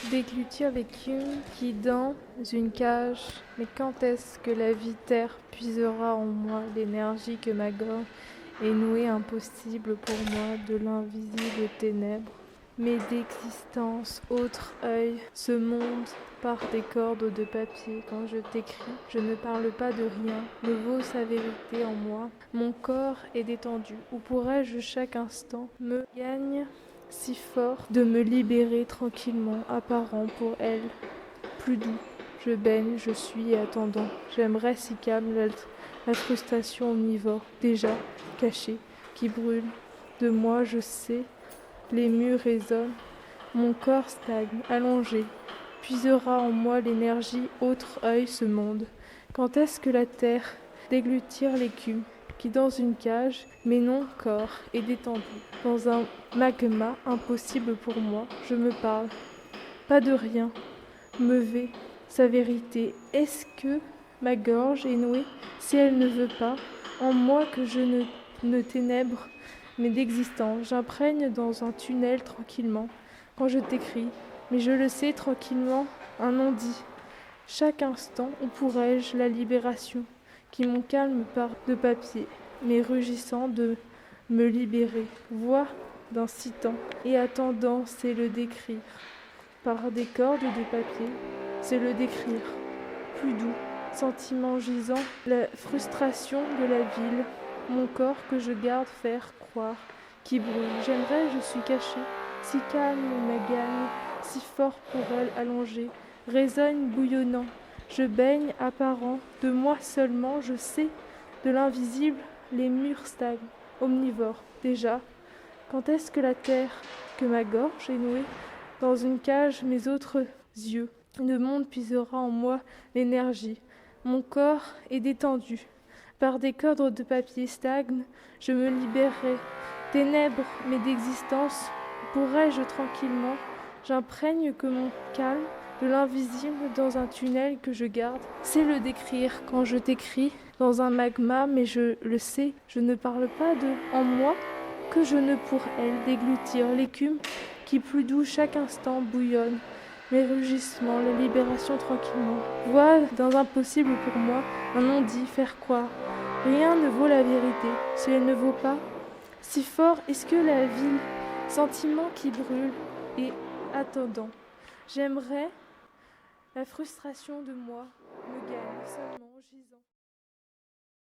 Déglutir l'écume qui dans une cage, mais quand est-ce que la vie terre puisera en moi l'énergie que ma gorge est nouée impossible pour moi de l'invisible ténèbres, mais d'existence, autre œil, ce monde par des cordes de papier. Quand je t'écris, je ne parle pas de rien, ne vaut sa vérité en moi. Mon corps est détendu, où pourrais-je chaque instant me gagne si fort de me libérer tranquillement, apparent pour elle, plus doux. Je baigne, je suis attendant. J'aimerais si calme la frustration omnivore, déjà cachée, qui brûle. De moi, je sais, les murs résonnent. Mon corps stagne, allongé. Puisera en moi l'énergie, autre œil ce monde. Quand est-ce que la terre déglutir l'écume qui dans une cage, mais non corps, est détendu, dans un magma impossible pour moi, je me parle, pas de rien, me vais, sa vérité, est-ce que ma gorge est nouée, si elle ne veut pas, en moi que je ne ténèbre, mais d'existence, j'imprègne dans un tunnel tranquillement, quand je t'écris, mais je le sais tranquillement, un non-dit, chaque instant, où pourrais-je la libération qui mon calme part de papier, mais rugissant de me libérer, voix d'incitant, et attendant, c'est le décrire. Par des cordes de papier, c'est le décrire. Plus doux, sentiment gisant, la frustration de la ville, mon corps que je garde faire croire, qui brûle. J'aimerais, je suis caché, si calme ma gagne, si fort pour elle allongé, résonne bouillonnant. Je baigne apparent, de moi seulement, je sais, de l'invisible, les murs stagnent, omnivores, déjà. Quand est-ce que la terre, que ma gorge est nouée, dans une cage mes autres yeux, le monde puisera en moi l'énergie. Mon corps est détendu. Par des cordes de papier stagne, je me libérerai. Ténèbres, mais d'existence, pourrais-je tranquillement, j'imprègne que mon calme, de l'invisible dans un tunnel que je garde, c'est le décrire quand je t'écris dans un magma, mais je le sais, je ne parle pas de en moi que je ne pour elle déglutir l'écume qui plus doux chaque instant bouillonne, mes rugissements, la libération tranquillement. Voix dans impossible pour moi, un non-dit, faire croire. Rien ne vaut la vérité, si elle ne vaut pas. Si fort est-ce que la ville, sentiment qui brûle et attendant. J'aimerais la frustration de moi me gagne seulement gisant.